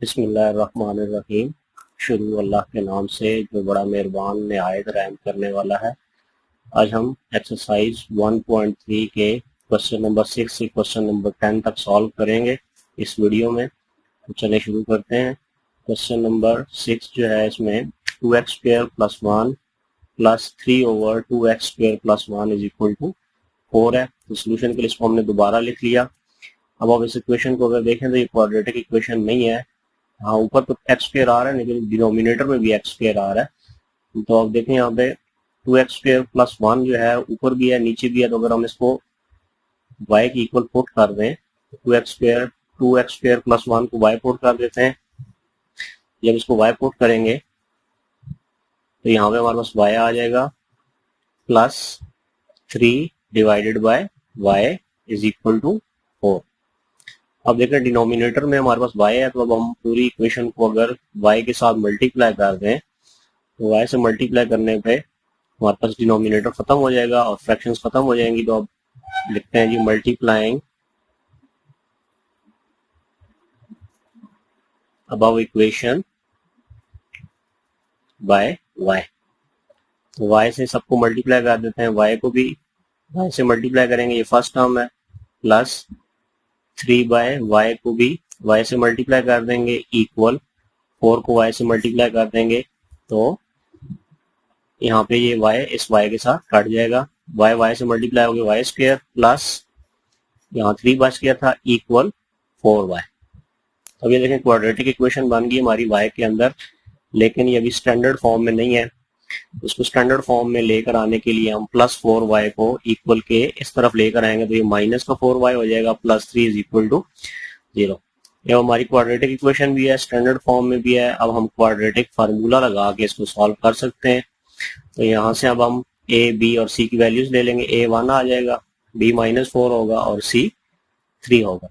बिस्मिल्लाहिर्रहमानिर्रहीम। शुरू अल्लाह के नाम से जो बड़ा मेहरबान निहायत रहम करने वाला है। आज हम एक्सरसाइज 1.3 के क्वेश्चन नंबर 6 से क्वेश्चन नंबर 10 तक सॉल्व करेंगे इस वीडियो में। तो चले शुरू करते हैं। क्वेश्चन नंबर 6 जो है इसमें 2x² + 1 + 3/2x² + 1 = 4 है। तो सोल्यूशन के लिए इसको हमने दोबारा लिख लिया। अब आप इस इक्वेशन को अगर देखें तो ये क्वाड्रेटिक इक्वेशन नहीं है। हाँ, ऊपर तो x² आ रहा है लेकिन डिनोमिनेटर में भी x² आ रहा है। तो आप देखें यहाँ पे 2x² + 1 जो है ऊपर भी है नीचे भी है। तो अगर हम इसको y की इक्वल पुट कर दें, 2x² + 1 को y पुट कर देते हैं। जब इसको y पुट करेंगे तो यहाँ पे हमारे पास y आ जाएगा +3 / y = 4। अब देखें डिनोमिनेटर में हमारे पास y है, तो अब हम पूरी इक्वेशन को अगर y के साथ मल्टीप्लाई कर दें तो y से मल्टीप्लाई करने पे हमारे पास डिनोमिनेटर खत्म हो जाएगा और फ्रैक्शंस खत्म हो जाएंगी। तो अब लिखते हैं जी multiplying above equation by y। तो y से सबको मल्टीप्लाई कर देते हैं, y को भी y से मल्टीप्लाई करेंगे, ये फर्स्ट टर्म है, +3/y को भी y से मल्टीप्लाई कर देंगे इक्वल 4 को y से मल्टीप्लाई कर देंगे। तो यहाँ पे ये y इस y के साथ कट जाएगा, y से मल्टीप्लाई हो गया y² प्लस यहाँ 3/² था इक्वल 4y। अब ये देखें क्वाड्रेटिक इक्वेशन बन गई हमारी y के अंदर, लेकिन ये अभी स्टैंडर्ड फॉर्म में नहीं है। उसको स्टैंडर्ड फॉर्म में लेकर आने के लिए हम +4y को इक्वल के इस तरफ लेकर आएंगे तो ये -4y हो जाएगा, +3 = 0। ये हमारी क्वाड्रेटिक इक्वेशन भी है, स्टैंडर्ड फॉर्म में भी है। अब हम क्वाड्रेटिक फार्मूला लगा के इसको सॉल्व कर सकते हैं। तो यहाँ से अब हम a, b और c की वैल्यूज ले लेंगे। a 1 आ जाएगा, b -4 होगा और c 3 होगा।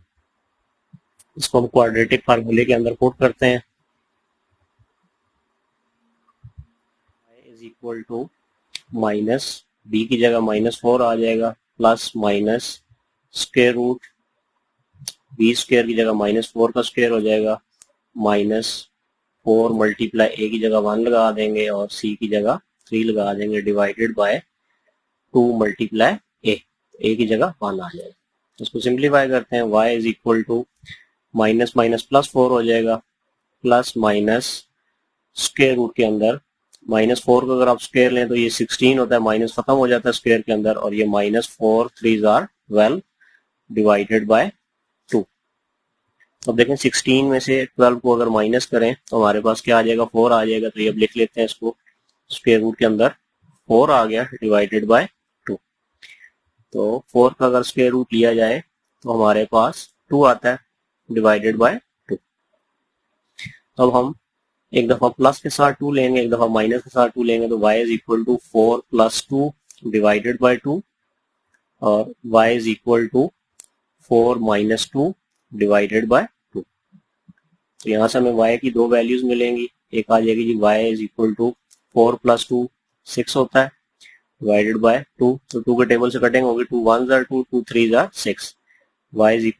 इसको हम क्वाड्रेटिक फार्मूले के अंदर पुट करते हैं। b की जगह -4 आ जाएगा, plus minus square root b² की जगह -4 का स्क्वायर हो जाएगा, -4 × a की जगह 1 लगा देंगे और c की जगह 3 लगा देंगे, डिवाइडेड बाय 2 × a की जगह 1 आ जाएगा। इसको सिंप्लीफाई करते हैं, y = -+4 हो जाएगा, प्लस माइनस स्क्वायर रूट के अंदर -4 का अगर आप स्क्वायर लें तो ये 16 होता है, माइनस खत्म हो जाता है स्क्वायर के अंदर और ये -4 3s are 12 डिवाइडेड बाय 2। अब देखें 16 में से 12 को अगर माइनस करें तो हमारे पास क्या आ जाएगा, 4 आ जाएगा। तो ये अब लिख लेते हैं इसको, स्क्वायर रूट के अंदर 4 आ गया डिवाइडेड बाय 2। तो 4 का अगर स्क्वायर रूट लिया जाए तो हमारे पास 2 आता है डिवाइडेड बाय 2। अब हम एक दफा प्लस के साथ 2 लेंगे, एक दफा माइनस के साथ 2 लेंगे। तो y = 4 + 2 डिवाइडेड बाय 2 और y = 4 - 2 डिवाइडेड बाय 2। तो यहाँ से हमें y की दो वैल्यूज मिलेंगी। एक आ जाएगी जी y = 4 + 2 6 होता है डिवाइडेड बाय 2। तो 2 के टेबल से कटेंगे, होगी 2 1s are 2 2 3s are 6, y =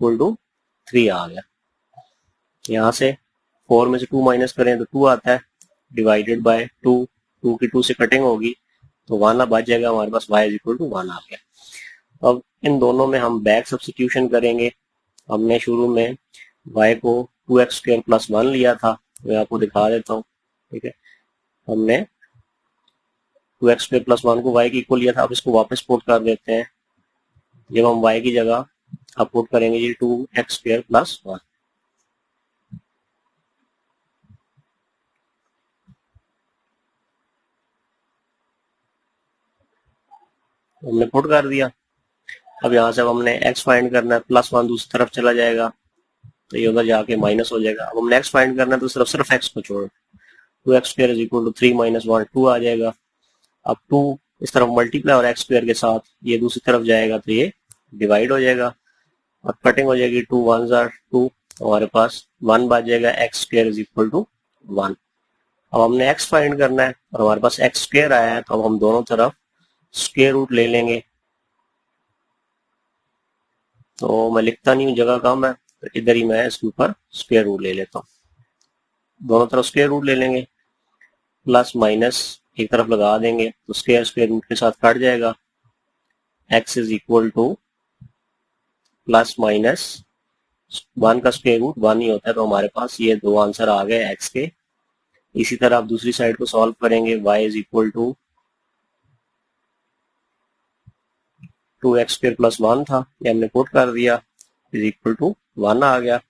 3 आ गया। यहाँ से 4 में से 2 माइनस करें तो 2 आता है डिवाइडेड बाय 2, 2 की 2 से कटिंग होगी तो 1 बच जाएगा हमारे पास, y = 1 आ गया। अब इन दोनों में हम बैक सब्स्टिट्यूशन करेंगे। हमने शुरू में y को 2x² + 1 लिया था, मैं आपको दिखा देता हूँ, ठीक है। हमने 2x² + 1 को y की इक्वल लिया था। अब इसको वापस पुट कर देते हैं। जब हम y की जगह अब पुट करेंगे जी 2x² + 1, हमने पुट कर दिया। अब यहाँ से अब हमने x फाइंड करना है, +1 दूसरी तरफ चला जाएगा तो ये उधर जाके माइनस हो जाएगा। अब हमने x फाइंड करना है तो सिर्फ x को छोड़, 2x² = 3 - 1 2 आ जाएगा। अब 2 इस तरफ मल्टीप्लाई और x² के साथ ये दूसरी तरफ जाएगा तो ये डिवाइड हो जाएगा और कटिंग हो जाएगी, 2 1s are 2, हमारे पास 1 बच जाएगा, x² = 1। अब हमने x फाइंड करना है और हमारे पास x² आया है, तो अब हम दोनों तरफ स्क्वायर रूट ले लेंगे। तो मैं लिखता नहीं हूँ, जगह कम है, तो इधर ही मैं इसके ऊपर स्क्वायर रूट ले लेता हूँ। दोनों तरफ स्क्वायर रूट ले लेंगे, प्लस माइनस एक तरफ लगा देंगे तो स्क्वायर रूट के साथ कट जाएगा। x is equal two plus minus 1 का स्क्वायर रूट 1 ही होता है, तो हमारे पास ये दो आंसर आ गए x के। इसी तरह आप दूसरी साइड को सॉल्व करेंगे, y is equal to 2x square plus 1 था, ये हमने पुट कर दिया, इज इक्वल टू 1 आ गया।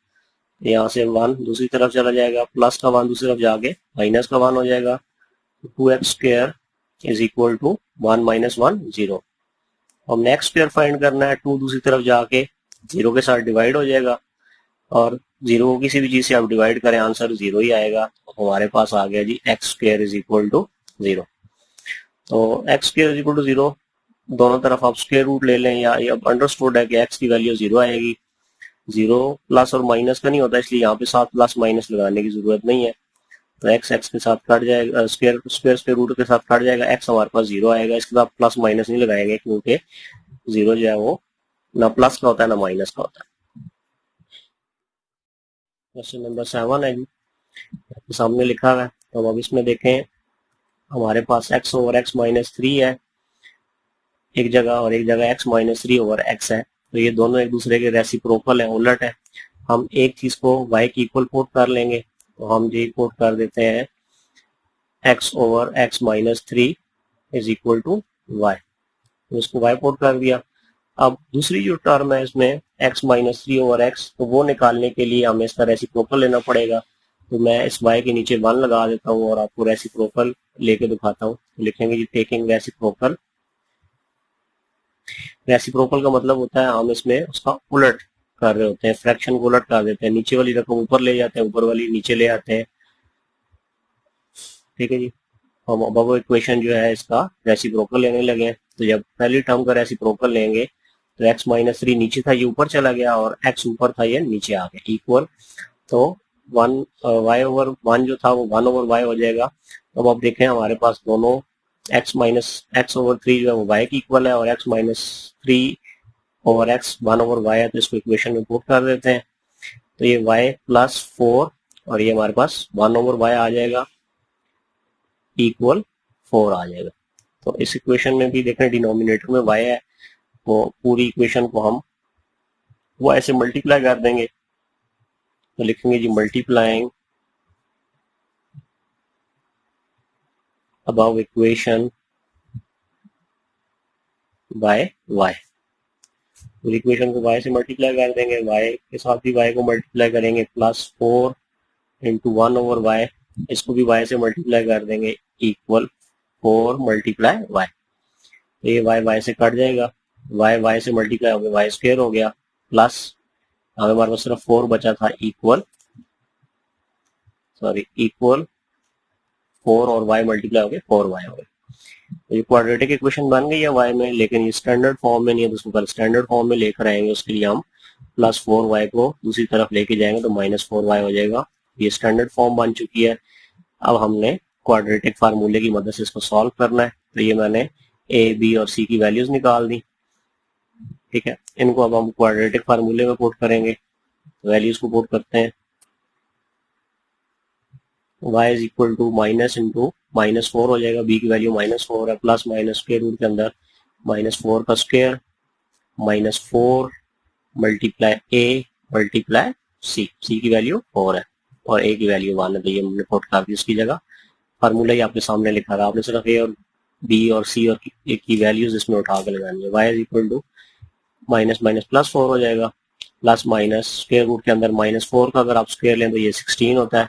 यहाँ से 1 दूसरी तरफ चला जाएगा, प्लस का 1 दूसरी तरफ जाके माइनस का 1 हो जाएगा। 2x square is equal to 1 minus 1 0। हमने x स्क्वायर फाइंड करना है, 2 दूसरी तरफ जाके 0 के साथ डिवाइड हो जाएगा, और 0 को किसी भी चीज से आप डिवाइड करें आंसर 0 ही आएगा। तो हमारे पास आ गया जी x square is equal to 0। तो x square is equal to 0, दोनों तरफ आप स्क्वायर रूट ले लें, या अब अंडरस्टूड है कि x की वैल्यू 0 आएगी। 0 प्लस और माइनस का नहीं होता, इसलिए यहाँ पे साथ प्लस माइनस लगाने की जरूरत नहीं है। तो x के साथ कट जाएगा, स्क्वायर रूट के साथ कट जाएगा, x हमारे पास 0 आएगा। इसके साथ प्लस माइनस नहीं लगाएंगे क्योंकि 0 जो है वो ना प्लस का होता है ना माइनस का होता है। क्वेश्चन नंबर 7 है जी, सामने लिखा हुआ है। तो अब इसमें देखें, हमारे पास x ओवर x माइनस 3 है एक जगह, और एक जगह x माइनस 3 ओवर x है। तो ये दोनों एक दूसरे के रेसिप्रोकल है, उलट है। हम एक चीज को y की इक्वल पुट कर लेंगे, तो हम ये पुट कर देते हैं x over x minus 3 is equal to y। तो इसको y पुट कर दिया। अब दूसरी जो टर्म है इसमें x माइनस 3 ओवर x, तो वो निकालने के लिए हमें इसका रेसिप्रोकल लेना पड़ेगा। तो मैं इस y के नीचे 1 लगा देता हूँ और आपको रेसिप्रोकल लेके दिखाता हूँ। तो लिखेंगे जी टेकिंग रेसिप्रोकल। रेसिप्रोकल का मतलब होता है हम इसमें उसका उलट कर रहे होते हैं, फ्रैक्शन को उलट कर देते हैं, नीचे वाली रकम ऊपर ले जाते हैं, ऊपर वाली नीचे ले आते हैं। ठीक है जी, हम अब वो इक्वेशन जो है इसका रेसिप्रोकल लेने लगे हैं। तो जब पहली टर्म का रेसिप्रोकल लेंगे तो x माइनस 3 नीचे था, ये ऊपर चला गया, और x ऊपर था, ये नीचे आ गया, इक्वल। तो 1 y ओवर 1 जो था वो 1 ओवर y हो जाएगा। अब आप देखें हमारे पास दोनों x माइनस x ओवर 3 जो है वो y की इक्वल है, और x minus 3 over x 1 over y है, तो इसको इक्वेशन में पुट कर देते हैं। तो ये y प्लस 4 और ये हमारे पास 1 ओवर y आ जाएगा, इक्वल 4 आ जाएगा। तो इस इक्वेशन में भी देखें डिनोमिनेटर में y है, तो पूरी इक्वेशन को हम y से मल्टीप्लाई कर देंगे। तो लिखेंगे जी multiplying above equation by y। पूरी इक्वेशन को y से मल्टीप्लाई कर देंगे, y के साथ भी y को मल्टीप्लाई करेंगे, प्लस 4 इंटू 1 ओवर y, इसको भी y से मल्टीप्लाई कर देंगे, इक्वल 4 मल्टीप्लाई y। तो ये y से कट जाएगा, y से मल्टीप्लाई हो गया, y स्क्वायर हो गया, प्लस हमारे पास सिर्फ 4 बचा था, इक्वल 4 और y मल्टीप्लाई हो गए 4y हो गए। तो ये क्वाड्रेटिक इक्वेशन बन गई है y में, लेकिन ये स्टैंडर्ड फॉर्म में नहीं है, तो उसको कल स्टैंडर्ड फॉर्म में लेकर आएंगे। उसके लिए हम प्लस 4y को दूसरी तरफ लेके जाएंगे तो माइनस 4y हो जाएगा। ये स्टैंडर्ड फॉर्म बन चुकी है। अब हमने क्वाड्रेटिक फार्मूले की मदद से इसको सॉल्व करना है। तो ये मैंने a, b और c की वैल्यूज निकाल दी। ठीक है, इनको अब हम क्वाड्रेटिक फार्मूले में पुट करेंगे। वैल्यूज को पुट करते हैं, y is equal to minus into -4 हो जाएगा, b की वैल्यू -4 है, प्लस माइनस स्क्वायर रूट के अंदर -4 का square, -4 multiply a multiply c की वैल्यू 4 है और a की वैल्यू 1 है, तो ये हमने पुट कर दी उसकी जगह। फार्मूला ही आपके सामने लिखा था, आपने सिर्फ a और b और c और a की वैल्यूज इसमें उठा कर लगानी है। y is equal to minus minus plus 4 हो जाएगा, प्लस माइनस स्क्वायर रूट के अंदर -4 का अगर आप स्क्वायर लें तो ये 16 होता है,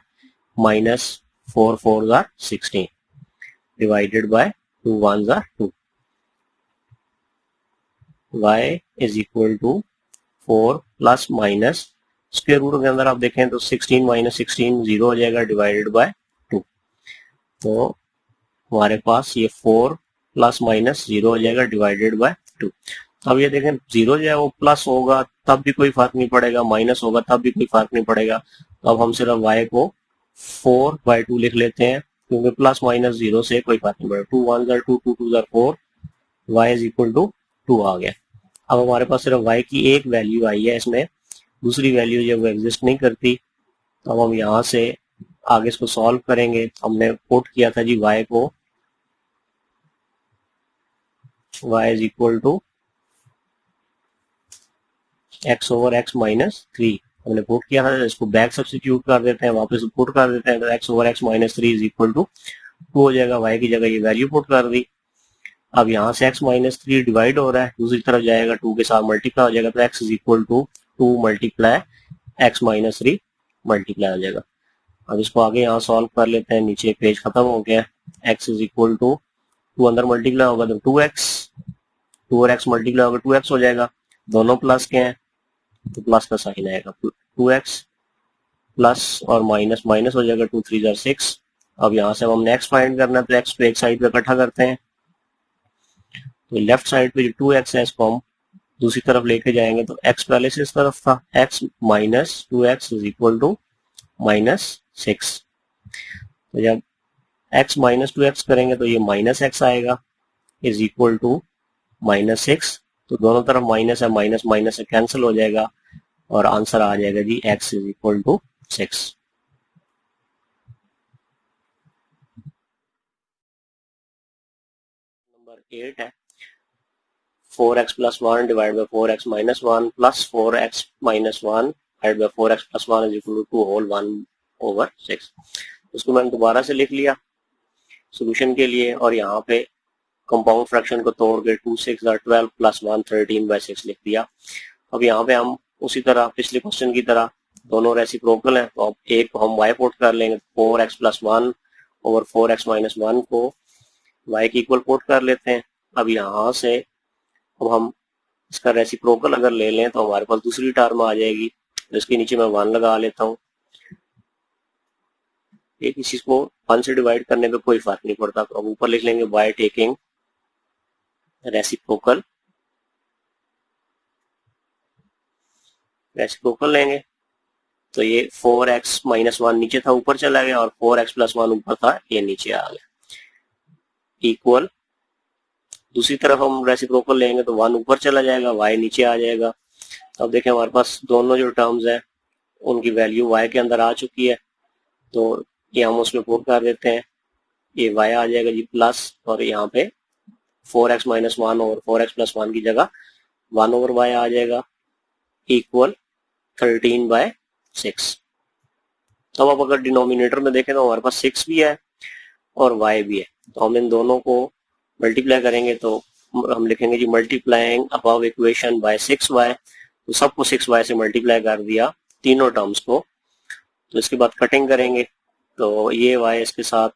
-4 4s are 16 divided by 2 1s are 2। y is equal to 4 plus minus square root के अंदर आप देखें तो 16 माइनस 16 0 हो जाएगा, डिवाइडेड बाय 2। तो हमारे पास ये 4 प्लस माइनस 0 हो जाएगा, डिवाइडेड बाय 2। अब ये देखें 0 जो है वो प्लस होगा तब भी कोई फर्क नहीं पड़ेगा, माइनस होगा तब भी कोई फर्क नहीं पड़ेगा। तो अब हम सिर्फ y को 4/2 लिख लेते हैं, क्योंकि प्लस माइनस 0 से कोई फर्क नहीं पड़ेगा। 2 1s are 2 2 2s are 4, y is equal to 2 आ गया। अब हमारे पास सिर्फ y की एक वैल्यू आई है, इसमें दूसरी वैल्यू जो वो एग्जिस्ट नहीं करती। तो अब हम यहाँ से आगे इसको सॉल्व करेंगे। हमने पुट किया था जी y को, y is equal to x over x minus 3 हमने पुट किया था। इसको बैक सब्स्टिट्यूट कर देते हैं, वापस पुट कर देते हैं, तो x over x minus 3 is equal to 2 हो जाएगा। y की जगह ये वैल्यू पुट कर दी। अब यहाँ से x माइनस 3 डिवाइड हो रहा है, दूसरी तरफ जाएगा 2 के साथ मल्टीप्लाई हो जाएगा, तो x is equal to 2 multiply x minus 3 multiply हो जाएगा। अब इसको आगे यहाँ सॉल्व कर लेते हैं। नीचे पेज खत्म हो गया। x इज इक्वल टू 2 अंदर मल्टीप्लाई होगा तो 2x, 2 और x मल्टीप्लाई होगा 2x हो जाएगा। दोनों प्लस के हैं तो प्लस का साइन आएगा, 2x प्लस और माइनस माइनस हो जाएगा, 2 3 6। अब यहाँ से हमने x फाइंड करना है, तो x को एक साइड पे इकट्ठा करते हैं। तो लेफ्ट साइड पे जो 2x है इसको हम दूसरी तरफ लेके जाएंगे, तो x पहले से इस तरफ था, x minus 2x is equal to minus 6। तो जब x माइनस 2x करेंगे तो ये माइनस x आएगा, इज इक्वल टू माइनस 6। तो दोनों तरफ माइनस है, माइनस माइनस से कैंसिल हो जाएगा और आंसर आ जाएगा जी x is equal to 6। Number 8 है 4x plus 1 divide by 4x minus 1 plus 4x minus 1 divide by 4x plus 1 is equal to 2 whole 1 over 6। उसको मैंने दोबारा से लिख लिया सोल्यूशन के लिए, और यहाँ पे कंपाउंड फ्रैक्शन को तोड़ के 2 6 12 प्लस 1 13 बाई 6 लिख दिया। अब यहाँ पे हम उसी तरह पिछले क्वेश्चन की तरह दोनों रेसिप्रोकल हैं, तो अब एक को हम y पुट कर लेंगे, 4x plus 1 over 4x minus 1 को y की इक्वल पुट कर लेते हैं। अब यहाँ से अब हम इसका रेसिप्रोकल अगर ले लें तो हमारे पास दूसरी टर्म आ जाएगी, तो इसके नीचे मैं 1 लगा लेता हूँ। एक इसी को 1 से डिवाइड करने पे कोई फर्क नहीं पड़ता, तो अब ऊपर लिख लेंगे बाय टेकिंग रेसिप्रोकल। रेसिप्रोकल लेंगे तो ये 4x माइनस 1 नीचे था ऊपर चला गया, और 4x प्लस 1 ऊपर था ये नीचे आ गया, इक्वल। दूसरी तरफ हम रेसिप्रोकल लेंगे तो 1 ऊपर चला जाएगा, y नीचे आ जाएगा। अब देखें हमारे पास दोनों जो टर्म्स है उनकी वैल्यू y के अंदर आ चुकी है, तो ये हम उसमें पुट कर देते हैं, ये y आ जाएगा जी प्लस, और यहाँ पे 4x माइनस 1 और 4x प्लस 1 की जगह 1 ओवर y आ जाएगा, इक्वल 13 बाय 6। तो अब अगर डिनोमिनेटर में देखें तो हमारे पास 6 भी है और y भी है, तो हम इन दोनों को मल्टीप्लाई करेंगे तो हम लिखेंगे जी multiplying above equation by 6y। तो सबको 6y से मल्टीप्लाई कर दिया तीनों टर्म्स को। तो इसके बाद कटिंग करेंगे तो ये y इसके साथ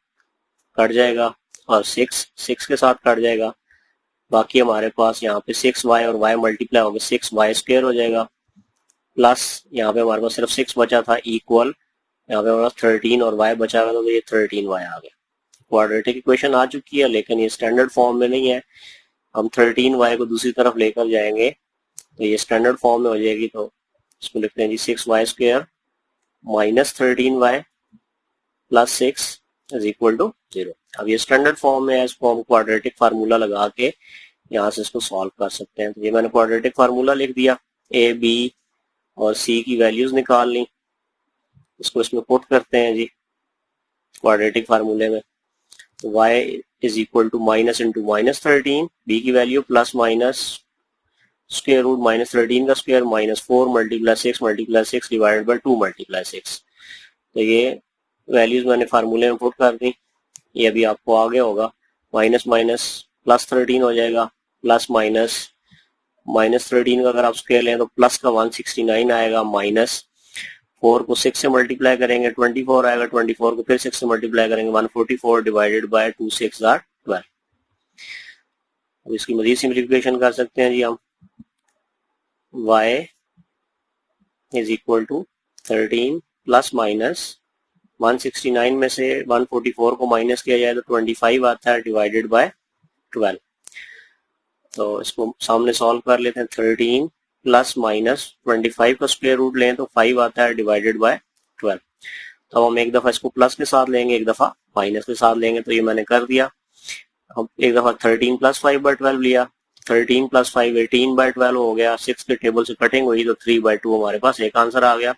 कट जाएगा और 6 के साथ कट जाएगा। बाकी हमारे पास यहाँ पे 6y और y मल्टीप्लाई हो गए 6y स्क्वायर हो जाएगा, प्लस यहाँ पे हमारे पास सिर्फ 6 बचा था, इक्वल यहाँ पे हमारे पास 13 और y बचा हुआ था, तो ये 13y आ गया। क्वाड्रेटिक इक्वेशन आ चुकी है, लेकिन ये स्टैंडर्ड फॉर्म में नहीं है। हम 13y को दूसरी तरफ लेकर जाएंगे तो ये स्टैंडर्ड फॉर्म में हो जाएगी। तो इसको लिखते हैं जी 6y square minus 13y plus 6 is equal to 0। अब ये स्टैंडर्ड फॉर्म में है, इसको हम क्वाड्रेटिक फार्मूला लगा के यहाँ से इसको सॉल्व कर सकते हैं। तो ये मैंने क्वाड्रेटिक फार्मूला लिख दिया, a b और c की वैल्यूज निकाल ली, इसको इसमें पुट करते हैं जी क्वाड्रेटिक फार्मूले में। तो y is equal to minus into minus 13, b की value plus minus square root minus 13 का square minus 4 multiply 6 divided by 2 multiply 6। तो ये वैल्यूज मैंने फार्मूले में पुट कर दी, ये अभी आपको आगे होगा। माइनस माइनस प्लस 13 हो जाएगा, प्लस माइनस माइनस 13 का अगर आप स्क्वायर लें तो प्लस का 169 आएगा, माइनस 4 को 6 से मल्टीप्लाई करेंगे 24 आएगा, 24 को फिर 6 से मल्टीप्लाई करेंगे 144 डिवाइडेड बाय 2 6 12। अब इसकी मजीद सिंप्लीफिकेशन कर सकते हैं जी हम। y is equal to 13 plus minus 169 में से 144 को माइनस किया जाए तो 25 आता है डिवाइडेड बाय 12। तो इसको सामने सॉल्व कर लेते हैं। 13 प्लस माइनस 25 का स्क्वायर रूट लें तो 5 आता है डिवाइडेड बाय 12। तो हम एक दफा इसको प्लस के साथ लेंगे, एक दफा माइनस के साथ लेंगे, तो ये मैंने कर दिया। हम एक दफा 13 प्लस 5 बाय 12 लिया, 13 प्लस 5 18 बाय 12 हो गया, 6 के टेबल से कटिंग हुई तो 3 बाय 2 हमारे पास एक आंसर आ गया।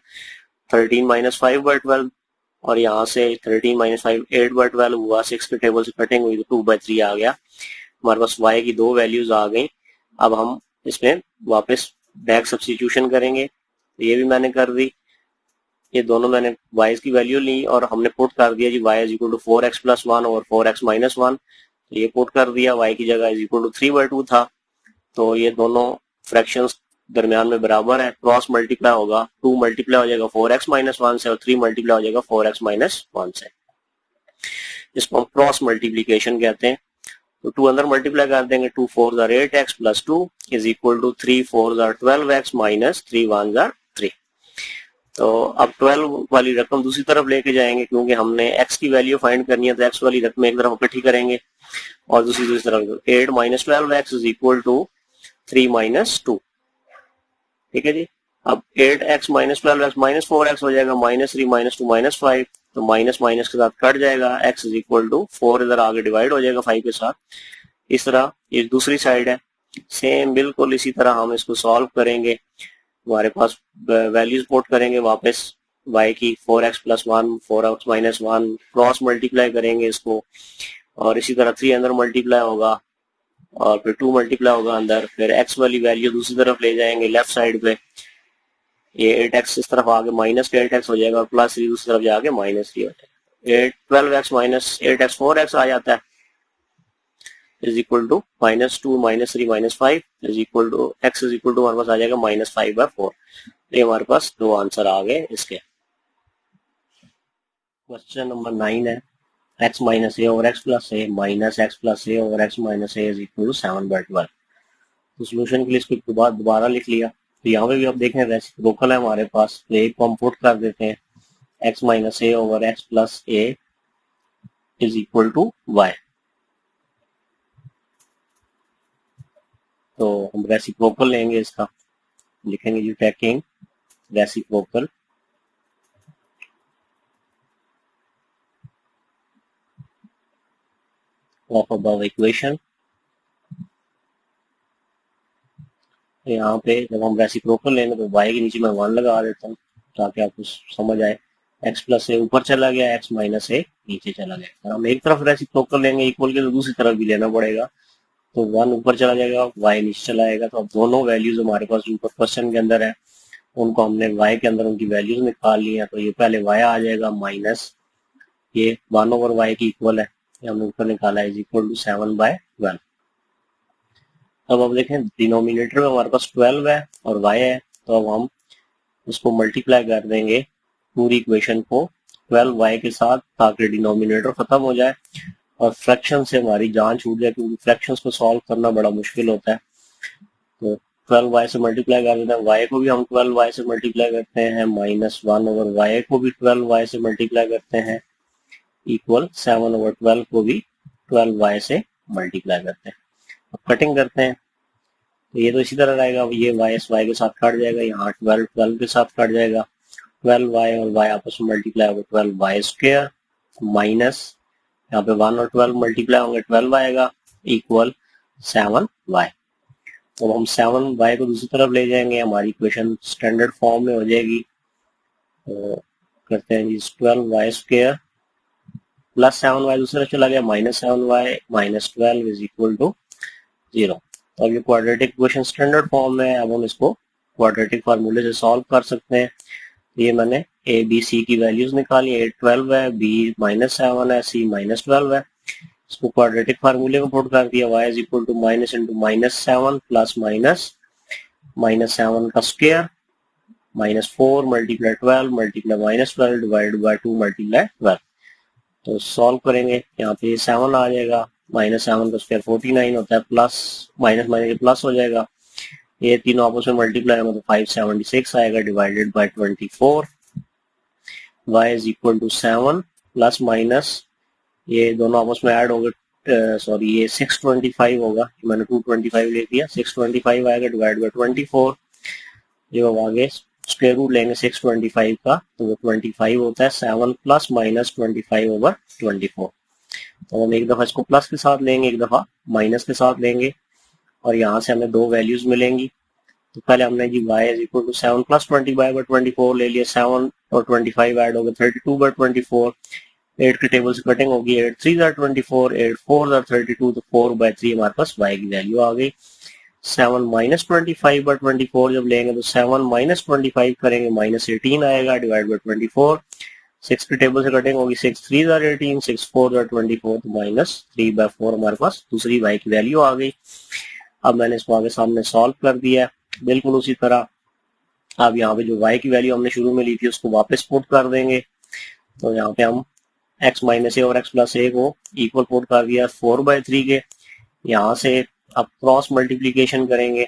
13 माइनस 5 बाय 12 और यहाँ से 13 माइनस 5 8/12 हुआ, 6 के टेबल से कटिंग हुई तो 2/3 आ गया। हमारे पास y की 2 वैल्यूज आ गई। अब हम इसमें वापस बैक सब्स्टिट्यूशन करेंगे। ये भी मैंने कर दी, ये दोनों मैंने y की वैल्यू ली और हमने पुट कर दिया जी y is equal to 4x + 1 और 4x - 1। तो ये पुट कर दिया, y की जगह इज इक्वल टू 3/2 था। तो ये दोनों फ्रैक्शंस दरमियान में बराबर है, क्रॉस मल्टीप्लाई होगा, 2 मल्टीप्लाई हो जाएगा 4x - 1 से और 3 मल्टीप्लाई हो जाएगा 4x - 1 से। इसको हम क्रॉस मल्टीप्लीकेशन कहते हैं। तो 2 अंदर मल्टीप्लाई कर देंगे, 2 4s are 8x + 2 is equal to 3 4s are 12x - 3 1s are 3। तो अब 12 वाली रकम दूसरी तरफ लेके जाएंगे, क्योंकि हमने x की वैल्यू फाइंड करनी है, तो x वाली रकम एक तरफ इकट्ठी करेंगे और दूसरी तरफ 8 - 12x इज इक्वल टू 3 - 2। ठीक है जी। अब 8x - 12x -4x हो जाएगा, -3 - 2 -5, तो माइनस माइनस के साथ कट जाएगा, x इज इक्वल टू 4 इधर आगे डिवाइड हो जाएगा 5 के साथ। इस तरह ये दूसरी साइड है, सेम बिल्कुल इसी तरह हम इसको सॉल्व करेंगे। हमारे पास वैल्यूज पुट करेंगे वापस y की 4x + 1 4x - 1, क्रॉस मल्टीप्लाई करेंगे इसको और इसी तरह 3 अंदर मल्टीप्लाई होगा और फिर 2 मल्टीप्लाई होगा अंदर, फिर x वाली वैल्यू दूसरी तरफ ले जाएंगे लेफ्ट साइड पे। ये 8x इस तरफ आगे माइनस 8x हो जाएगा और +3 दूसरी तरफ जाके -3 हो जाएगा। 12x - 8x 4x आ जाता है is equal to -2 -3 -5 is equal to x is equal to हमारे पास आ जाएगा -5/4। ये हमारे पास दो आंसर आ गए इसके। क्वेश्चन नंबर 9 है x - a over x + a - x + a over x - a is equal to 7/12। तो सोल्यूशन के लिए इसको दोबारा लिख लिया। तो यहाँ पे भी आप देखें रेसिप्रोकल है हमारे पास, तो एक को हम पुट कर देते हैं, x - a over x + a is equal to y। तो हम रेसिप्रोकल लेंगे इसका, लिखेंगे you taking reciprocal of above equation. यहाँ पे जब हम रेसिप्रोकल लेंगे तो y के नीचे मैं 1 लगा देता हूँ ताकि आपको समझ आए। x + a ऊपर चला गया, x - a नीचे चला गया। अगर हम एक तरफ रेसिप्रोकल लेंगे इक्वल के तो दूसरी तरफ भी लेना पड़ेगा, तो 1 ऊपर चला जाएगा, y नीचे चला जाएगा। तो अब दोनों वैल्यूज हमारे पास ऊपर क्वेश्चन के अंदर है, उनको हमने y के अंदर उनकी वैल्यूज निकाल ली है। तो ये पहले y आ जाएगा माइनस ये 1/y की इक्वल है, ये हमने ऊपर निकाला है, इज इक्वल टू 7/12। अब अब देखें डिनोमिनेटर में हमारे पास 12 है और y है, तो अब हम इसको मल्टीप्लाई कर देंगे पूरी इक्वेशन को 12y के साथ ताकि डिनोमिनेटर खत्म हो जाए और फ्रैक्शन से हमारी जान छूट जाए, क्योंकि फ्रैक्शंस को सॉल्व करना बड़ा मुश्किल होता है। तो 12y से मल्टीप्लाई कर देते हैं, y को भी हम 12y से मल्टीप्लाई करते हैं, -1/y को भी 12y से मल्टीप्लाई करते हैं, इक्वल 7/12 को भी 12y से मल्टीप्लाई करते हैं। अब कटिंग करते हैं तो ये तो इसी तरह रहेगा, ये y के साथ कट जाएगा, यहाँ 12 के साथ कट जाएगा, 12y और y आपस में मल्टीप्लाई होगा 12y² माइनस यहाँ पे 1 और 12 मल्टीप्लाई होंगे 12 आएगा इक्वल 7y। तो हम 7y को दूसरी तरफ ले जाएंगे, हमारी इक्वेशन स्टैंडर्ड फॉर्म में हो जाएगी। तो करते हैं 12y² + 7y दूसरी तरफ चला गया, -7y - 12 इज इक्वल टू 0। तो अब ये क्वाड्रेटिक इक्वेशन स्टैंडर्ड फॉर्म में है, अब हम इसको क्वाड्रेटिक फार्मूले से सॉल्व कर सकते हैं। ये मैंने a b c की वैल्यूज निकाली, a 12 है, b -7 है, c -12 है। इसको क्वाड्रेटिक फार्मूले में पुट कर दिया, y is equal to minus into -7 plus minus -7 का square -4 multiply 12 multiply -12 divide by 2 multiply 12। तो सॉल्व करेंगे, यहाँ पे 7 आ जाएगा, -7 का स्क्वायर 49 होता है, प्लस माइनस माइनस प्लस हो जाएगा, ये तीनों आपस में मल्टीप्लाई होगा तो 576 आएगा divided by 24। y is equal to 7 plus minus ये दोनों आपस में ऐड होगा, सॉरी ये 625 होगा, मैंने 225 ले दिया, 625 आएगा डिवाइड बाय 24। जब आगे स्क्वायर रूट लेंगे 625 का तो वो 25 होता है, 7 प्लस माइनस 25/24। तो हम एक दफा इसको प्लस के साथ लेंगे, एक दफा माइनस के साथ लेंगे और यहाँ से हमें दो वैल्यूज मिलेंगी, तो पहले हमने जी y is equal to 7 plus 20/24 ले लिया, 7 और 25 ऐड हो गए 32/24, 8 की टेबल से कटिंग होगी, 8 3 आर 24, 8 4 आर 32, तो 4/3 हमारे पास y की वैल्यू आ गई। 7 माइनस 25/24 जब लेंगे तो 7 माइनस 25 करेंगे -18 आएगा, डिवाइड बाई 24, 6 की टेबल से कटिंग होगी, 6 3 आर 18, 6 4 आर 24, तो -3/4 हमारे पास दूसरी y की वैल्यू आ गई। अब मैंने इसको आगे सामने सॉल्व कर दिया है, बिल्कुल उसी तरह अब यहाँ पे जो y की वैल्यू हमने शुरू में ली थी उसको वापस पुट कर देंगे। तो यहाँ पे हम x माइनस ए और x प्लस ए को इक्वल पुट कर दिया 4/3 के। यहाँ से अब क्रॉस मल्टीप्लीकेशन करेंगे,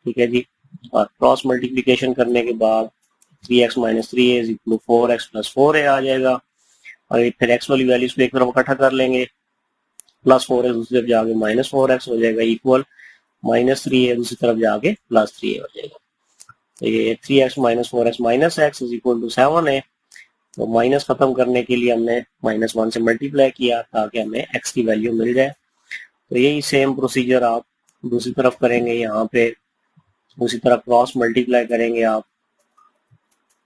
ठीक है जी, और क्रॉस मल्टीप्लीकेशन करने के बाद 3x minus 3a is equal to 4x plus 4a आ जाएगा, और फिर x वाली वैल्यूज को एक तरफ इकट्ठा कर लेंगे, प्लस 4x दूसरी तरफ जाके -4x हो जाएगा, इक्वल -3a दूसरी तरफ जाके +3a हो जाएगा। तो ये 3x minus 4x minus x is equal to 7 है। तो माइनस खत्म करने के लिए हमने -1 से मल्टीप्लाई किया ताकि हमें x की वैल्यू मिल जाए। तो यही सेम प्रोसीजर आप दूसरी तरफ करेंगे, यहाँ पे उसी तरह क्रॉस मल्टीप्लाई करेंगे आप।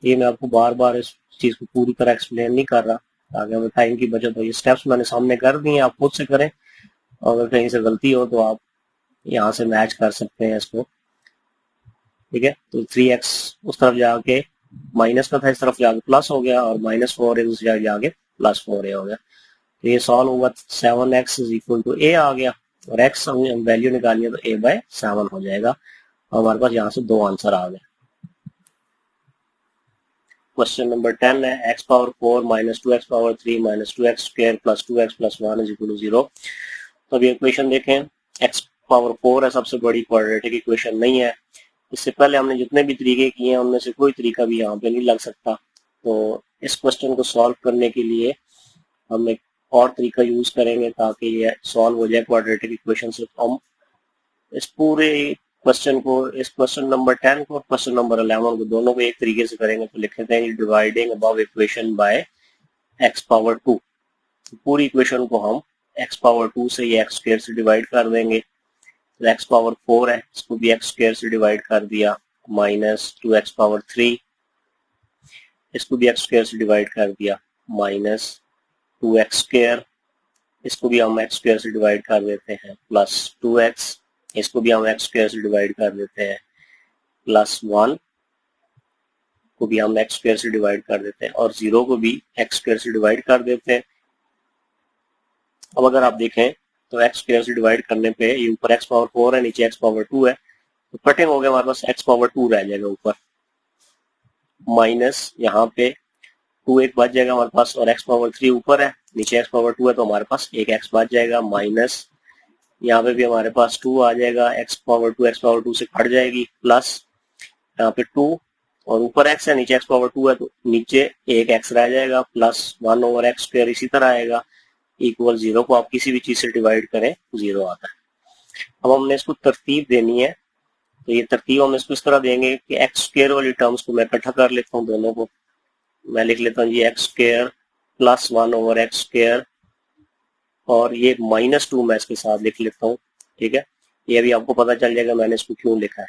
ये मैं आपको बार बार इस चीज़ को पूरी तरह एक्सप्लेन नहीं कर रहा ताकि हमें टाइम की बचत हो। ये स्टेप्स मैंने सामने कर दिए, आप खुद से करें, और अगर कहीं से गलती हो तो आप यहाँ से मैच कर सकते हैं इसको, ठीक है। तो 3x उस तरफ जाके माइनस का था, इस तरफ जाके प्लस हो गया, और -4 उस जगह जाके +4a हो गया। तो ये सॉल्व हुआ, 7x is equal to a आ गया, और x हम वैल्यू निकालनी है तो a/7 हो जाएगा, और हमारे पास यहाँ से 2 आंसर आ गए। क्वेश्चन नंबर 10 है x power 4 minus 2x power 3 minus 2x square plus 2x plus 1 is equal to 0। तो अब ये इक्वेशन देखें, x पावर 4 है, सबसे बड़ी क्वाड्रेटिक इक्वेशन नहीं है। इससे पहले हमने जितने भी तरीके किए हैं उनमें से कोई तरीका भी यहाँ पे नहीं लग सकता। तो इस क्वेश्चन को सॉल्व करने के लिए हम एक और तरीका यूज करेंगे ताकि ये सॉल्व हो जाए क्वाड्रेटिक इक्वेशन से। हम इस पूरे क्वेश्चन को, इस क्वेश्चन नंबर 10 को और क्वेश्चन नंबर 11 को, दोनों को एक तरीके से करेंगे। तो लिख लेते हैं dividing above equation bye x power 2। पूरी इक्वेशन को हम x पावर 2 से ये x स्क्वायर से डिवाइड कर देंगे। तो x पावर 4 है, इसको भी x स्क्वायर से डिवाइड कर दिया, माइनस 2x पावर 3, इसको भी x स्क्वायर से डिवाइड कर दिया, माइनस 2x स्क्वायर, इसको भी हम x स्क्वायर से डिवाइड कर देते हैं, प्लस 2x, इसको भी हम x स्क्वायर से डिवाइड कर देते हैं, प्लस 1 को भी हम x स्क्वायर से डिवाइड कर देते हैं, और 0 को भी x स्क्वायर से डिवाइड कर देते हैं। अब अगर आप देखें तो x स्क्वायर से डिवाइड करने पे ये ऊपर x पावर 4 है, नीचे x पावर 2 है, तो कटिंग हो गया, हमारे पास x पावर 2 रह जाएगा ऊपर, माइनस यहाँ पे 2 एक बच जाएगा हमारे पास, और x पावर 3 ऊपर है, नीचे x पावर 2 है, तो हमारे पास एक x बच जाएगा, माइनस यहाँ पे भी हमारे पास 2 आ जाएगा, x पावर 2 से कट जाएगी, प्लस यहाँ पे 2, और ऊपर x है, नीचे x पावर 2 है, तो नीचे एक x रह जाएगा, प्लस 1 ओवर x स्क्वायर इसी तरह आएगा, इक्वल 0 को आप किसी भी चीज से डिवाइड करें 0 आता है। अब हमने इसको तरतीब देनी है, तो ये तरतीब हम इसको इस तरह देंगे कि x स्क्वायर वाली टर्म्स को मैं इकट्ठा कर लेता हूँ, दोनों को मैं लिख लेता हूँ ये x square plus 1 over x square, और ये -2 मैं इसके साथ लिख लेता हूँ, ठीक है। ये अभी आपको पता चल जाएगा मैंने इसको क्यों लिखा है,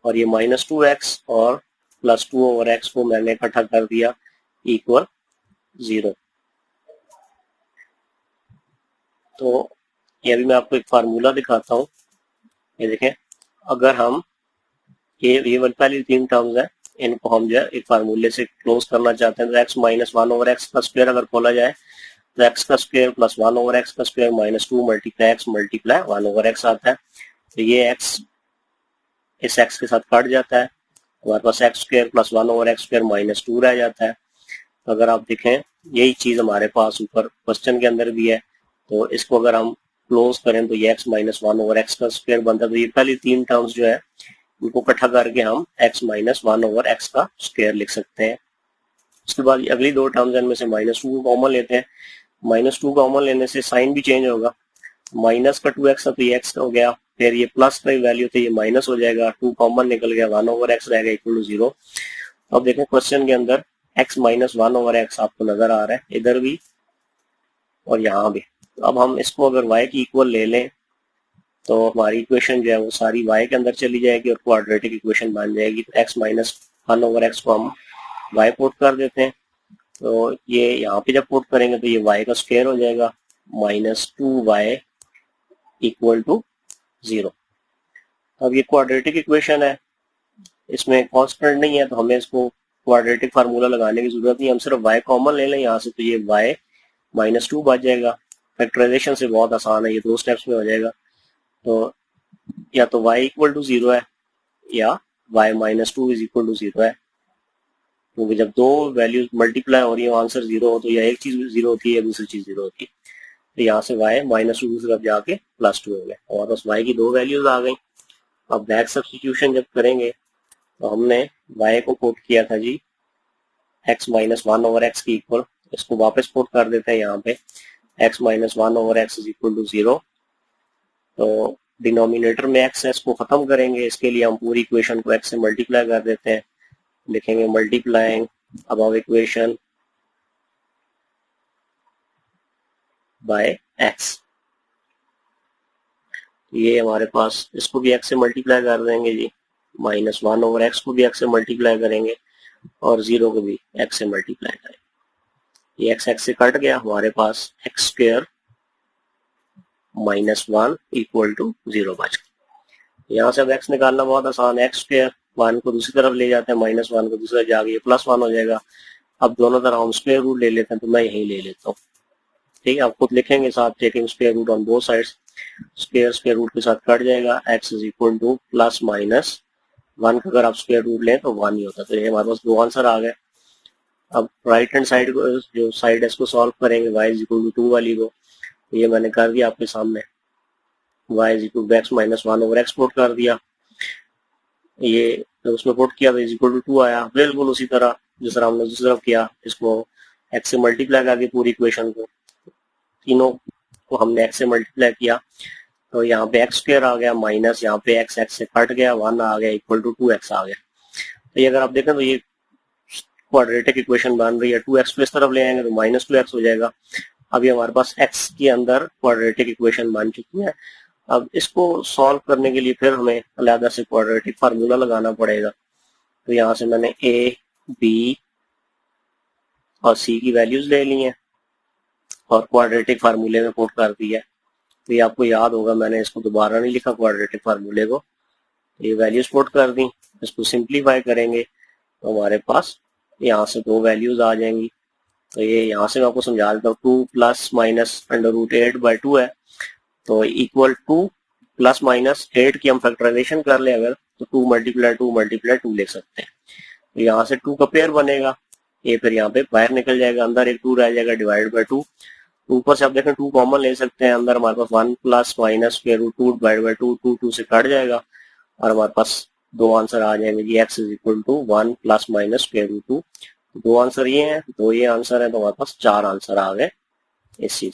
और ये -2x और प्लस 2 ओवर x को मैंने इकट्ठा कर दिया, इक्वल 0। तो ये अभी मैं आपको एक फार्मूला दिखाता हूँ, ये देखें, अगर हम ये पहली 3 टर्म्स है, इनको हम जो है एक फार्मूले से क्लोज करना चाहते हैं, तो x माइनस 1 ओवर एक्स का स्क्वायर अगर खोला जाए तो x का स्क्वायर प्लस 1 ओवर एक्स का square minus 2 multiply x multiply 1 over x आता है। तो ये x इस x के साथ कट जाता है, हमारे पास x square plus 1 over x square minus 2 रह जाता है। तो अगर आप देखें यही चीज हमारे पास ऊपर क्वेश्चन के अंदर भी है, तो इसको अगर हम क्लोज करें तो ये x माइनस 1 ओवर एक्स का स्क्वायर बनता है। तो ये पहली 3 टर्म्स जो है उनको इकट्ठा करके हम x माइनस 1 ओवर एक्स का स्क्वायर लिख सकते हैं। उसके बाद अगली 2 टर्म्स इनमें से -2 को कॉमन लेते हैं, -2 कॉमन लेने से साइन भी चेंज होगा, माइनस का 2x था तो ये x हो गया, फिर ये प्लस का वैल्यू तो ये माइनस हो जाएगा, 2 कॉमन निकल गया, 1 ओवर एक्स रहेगा इक्वल टू 0। अब देखें क्वेश्चन के अंदर x माइनस 1 ओवर एक्स आपको नजर आ रहा है इधर भी और यहाँ भी। अब हम इसको अगर y की इक्वल ले लें तो हमारी इक्वेशन जो है वो सारी y के अंदर चली जाएगी और क्वाड्रेटिक इक्वेशन बन जाएगी। तो x माइनस 1/x को हम y पुट कर देते हैं, तो ये यहाँ पे जब पुट करेंगे तो ये y का स्क्वायर हो जाएगा, -2y इक्वल टू 0। अब ये क्वाड्रेटिक इक्वेशन है, इसमें कांस्टेंट नहीं है, तो हमें इसको क्वाड्रेटिक फार्मूला लगाने की जरूरत नहीं, हम सिर्फ y कॉमन ले लें यहाँ से, तो ये y -2 बच जाएगा। फैक्टराइजेशन से बहुत आसान है, ये 2 स्टेप्स में हो जाएगा। तो या तो y इक्वल टू 0 है या y -2 इज इक्वल टू 0 है, क्योंकि जब दो वैल्यूज मल्टीप्लाई हो रही है आंसर 0 हो, तो या एक चीज 0 होती है या दूसरी चीज 0 होती है। तो यहाँ से y -2 की तरफ जाके +2 हो गया और बस y की 2 वैल्यूज आ गई। अब बैक सब्स्टिट्यूशन जब करेंगे तो हमने y को पुट किया था जी x माइनस 1/x की इक्वल, इसको वापस पुट कर देते हैं यहाँ पे x minus 1/x is equal to 0। तो डिनोमिनेटर में x को खत्म करेंगे, इसके लिए हम पूरी इक्वेशन को x से मल्टीप्लाई कर देते हैं, लिखेंगे multiplying above equation bye x। ये हमारे पास, इसको भी x से मल्टीप्लाई कर देंगे जी, -1/x को भी x से मल्टीप्लाई करेंगे और 0 को भी x से मल्टीप्लाई करेंगे। ये x से कट गया, हमारे पास x² -1 इक्वल टू 0 बच गया। यहाँ से अब x निकालना बहुत आसान है, x² 1 को दूसरी तरफ ले जाते हैं, -1 को दूसरी तरफ जाके ये +1 हो जाएगा। अब दोनों तरफ हम स्क्वायर रूट ले लेते हैं, तो मैं यही ले लेता हूँ, ठीक है। आप खुद लिखेंगे साथ, taking square root on both sides, square root के साथ कट जाएगा, x इज इक्वल टू +-1 का अगर आप स्क्वायर रूट लें तो 1 ही होता है। तो ये हमारे पास 2 आंसर आ गए। अब राइट हैंड साइड को, जो साइड है इसको सॉल्व करेंगे y इज इक्वल टू 2 वाली को, तो ये मैंने कर दिया आपके सामने, y is equal to x minus 1/x put कर दिया, ये तो उसमें पुट किया तो इज इक्वल टू 2 आया। बिल्कुल उसी तरह जिस तरह हमने दूसरी तरफ किया, इसको x से मल्टीप्लाई करके पूरी इक्वेशन को, तीनों को हमने x से मल्टीप्लाई किया, तो यहाँ पे x² आ गया, माइनस यहाँ पे x से कट गया, 1 आ गया, इक्वल टू 2x आ गया। तो ये अगर आप देखें तो ये क्वाड्रेटिक इक्वेशन बन रही है। 2x को इस तरफ ले आएंगे तो -2x हो जाएगा। अभी हमारे पास x के अंदर क्वाड्रेटिक इक्वेशन बन चुकी है। अब इसको सॉल्व करने के लिए फिर हमें अलग से क्वाड्रेटिक फार्मूला लगाना पड़ेगा। तो यहाँ से मैंने a, b और c की वैल्यूज ले ली हैं और क्वाड्रेटिक फार्मूले में पुट कर दिया। तो ये आपको याद होगा, मैंने इसको दोबारा नहीं लिखा क्वाड्रेटिक फार्मूले को, ये वैल्यूज पुट कर दी। इसको सिंप्लीफाई करेंगे तो हमारे पास यहाँ से 2 वैल्यूज आ जाएंगी। तो ये यहाँ से मैं आपको समझा देता हूँ, 2 + -√8/2 है, तो इक्वल टू +-8 की हम फैक्टराइजेशन कर ले अगर, तो 2 × 2 × 2 लिख सकते हैं। तो यहाँ से 2 का पेयर बनेगा, ये फिर यहाँ पे बाहर निकल जाएगा, अंदर एक 2 रह जाएगा, डिवाइड बाय 2। ऊपर से आप देखें 2 कॉमन ले सकते हैं, अंदर हमारे पास 1 + -√2 डिवाइड बाय 2, 2 से कट जाएगा और हमारे पास 2 आंसर आ जाएंगे जी, x is equal to 1 + -√2। 2 answer ये हैं, 2 ये आंसर है, तो हमारे पास 4 आंसर आ गए इस चीज।